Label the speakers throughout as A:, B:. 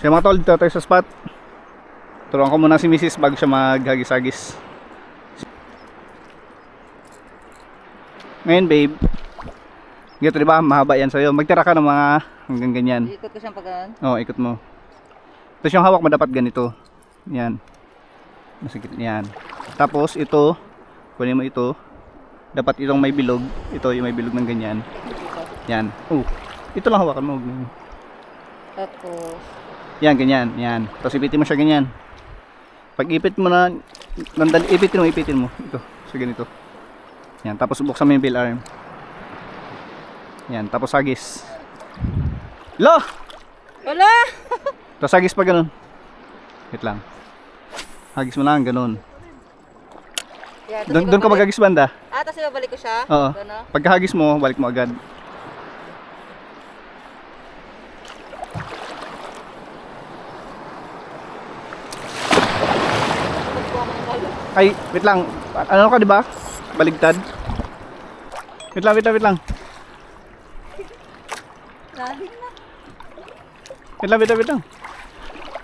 A: So mga tol, dito tayo sa spot. Turuan ko muna si Mrs. bago siya maghagis-hagis. Ngayon babe, gito diba, mahaba yan sa'yo. Magtira ka ng mga hanggang ganyan.
B: Ikot ko siyang pagkaan.
A: Oo, ikot mo. Tapos yung hawak mo dapat ganito. Yan. Masigit yan. Tapos ito, kunin mo ito. Dapat itong may bilog. Ito yung may bilog ng ganyan. Yan. Oh, ito lang hawakan mo.
B: Tapos
A: Yan, ganyan. Yan. Tapos ipitin mo siya ganyan. Pag ipit mo na, ipitin mo. Ito, so ganito. Yan, tapos buksan mo yung bill arm. Yan, tapos hagis. Lo!
B: wala!
A: Tapos hagis pa ganun. Wait lang. Hagis mo lang, ganun.
B: Yeah, tapos
A: Doon ka
B: ibabalik-
A: maghagis banda.
B: tapos ibabalik ko siya.
A: Oo.
B: Gano'n.
A: Pagkahagis mo, balik mo agad. Ay, wait lang. Ano ka, di ba? Baligtad. Wait lang.
B: Lalim na.
A: Wait lang.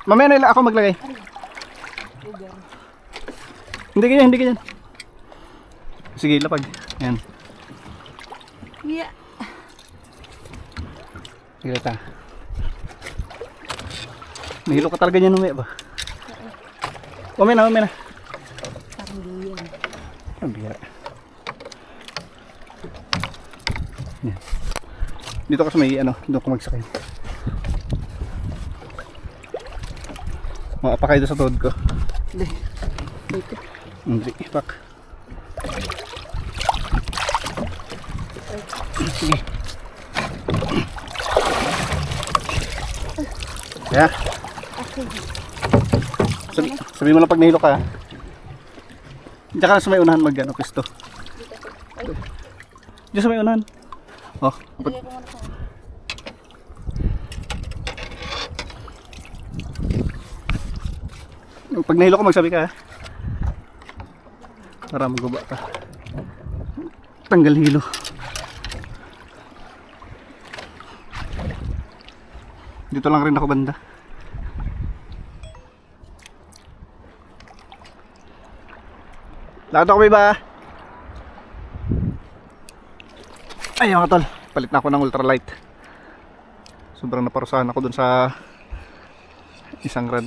A: Mamaya na lang ako maglagay. Hindi ganyan. Sige, lapag. Yan.
B: Yeah.
A: Sige, ta. Mahilo ka talaga niyan umaya ba? Umaya na.
B: Parang di yan.
A: Ang bihira. Yan. Dito ka sa may doon ka magsakay. Makapakay doon sa tuhod ko. Hindi, pak. Sige. Yeah. Sabi mo lang pag nahilo ka. Diyan ka sa may unahan pisto. Diyan sa may unahan. Oh,
B: Lagay ko muna sa
A: pag nahilo ka magsabi ka. Para maguba ka. Tanggal hilo. Dito lang rin ako banda. Lakad ako ba? Ay mga tol, palit na ako ng ultralight. Sobrang naparusahan ako dun sa isang rad.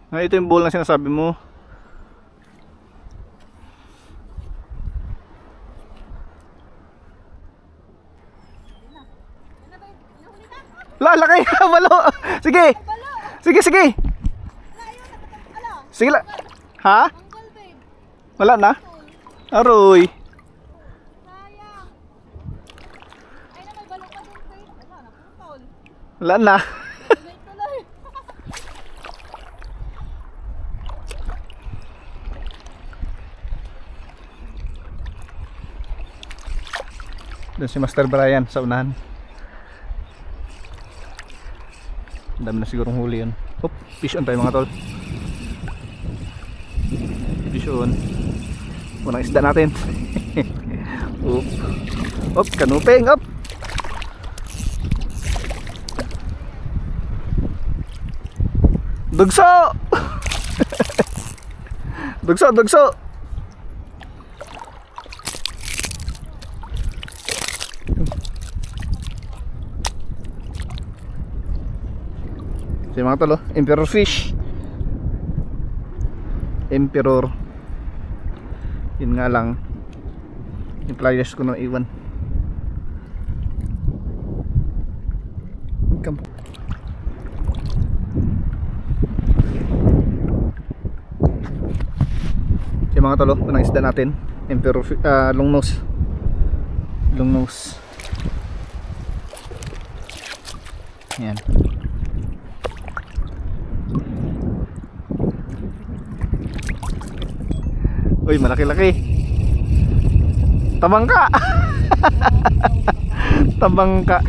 A: Ito yung bowl na sinasabi mo. Laki! Balo! Sige! Sige! Sige la! Ha? Wala na? Aroy! Wala na! Doon si Master Brian sa unahan. Ang dami na sigurong huli yun. Hop, fish on tayo mga tol. Fish on. Unang isda natin. Hop. Hop, kanuping. Hop. Dugso! Dugso! So mga tol, emperor fish. Emperor. Yun nga lang, yung pliers ko na iwan. So mga tol, unang isda natin, emperor long nose. Yan. Uy, malaki-laki. Tabangka. Tabangka.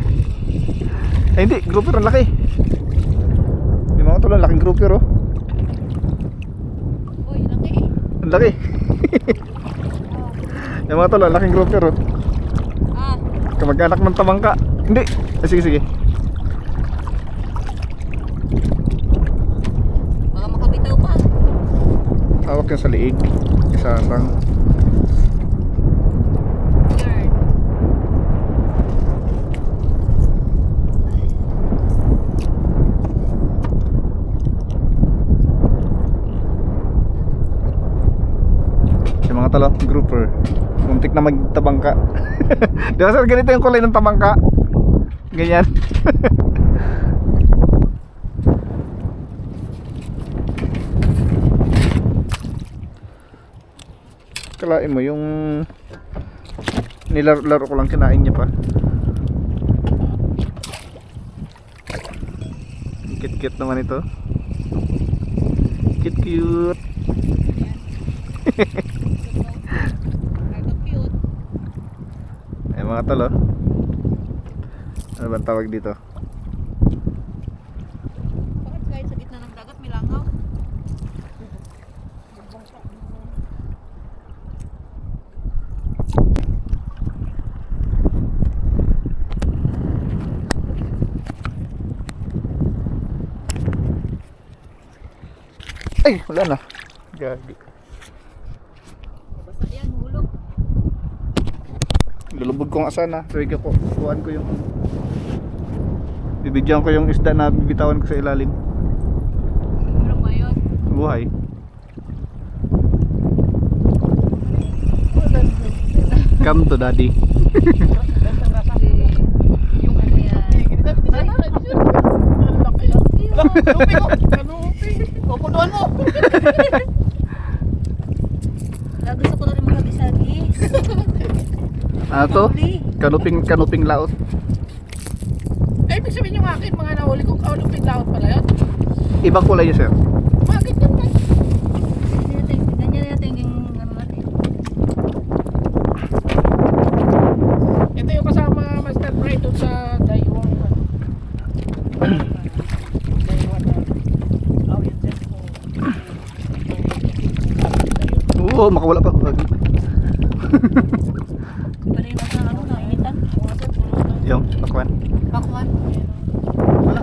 A: Ay hindi, grouper ang laki. Yung mga tol, laking grouper oh. Laki. Yung mga tol, ang laking grouper oh.
B: Ah,
A: Kamag-anak ng tamangka. Hindi. Sige, sige.
B: baka makabitaw pa.
A: Hawak yan sa liig. Isasang.
B: Yarn.
A: Yung mga talo, grouper. Muntik na magtabangka. Di ba sir, ganito yung kulay ng tabangka? Ganyan. Kalain mo yung nilaro ko lang, kinain niya pa. Cute-cute naman ito. Cute-cute.
B: Ito cute.
A: Ay mga talo. Ano bang tawag dito?
B: Bakit kahit sa gitna ng dagat may langaw?
A: Ay, wala na. Gagi.
B: Basta yan, hulog.
A: Lulubog ko nga sana. So kuhaan ko yung bibidyan ko yung isda na bibitawan ko sa ilalim.
B: Hulog ba yun?
A: Buhay. Come to daddy.
B: Yung ano yan.
C: Pupunuan mo!
B: Gusto ko na rin makabisagis.
A: Ano to? Kanuping laot.
C: Eh, ibig sabihin yung akin, mga nahuli kong kaulupin laot pala yan.
A: Ibang kulay yun sir.
C: Bakit yan ba?
B: Ganyan natin yung ano natin.
C: Ito yung kasama Master Fry doon sa Daewang.
A: Oo, makawala pa. Gagi.
B: Balay na sa ano, nainitan.
A: Yung, pakwan.
B: Pakuan.
D: Wala.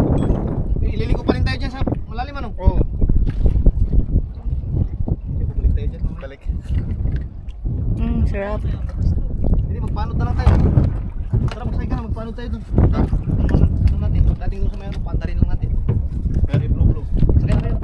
D: Ililigo pa rin tayo dyan sa malalim ano?
A: Oo.
D: Balik tayo dyan.
A: Balik.
B: Sarap.
D: Hindi, magpanod na lang tayo. Tara, magsay ka na, magpanod tayo dun. Ano natin? Dating dun sa mayroon, pandarin lang natin. Pero i-vlog-vlog. Sakay na kayo.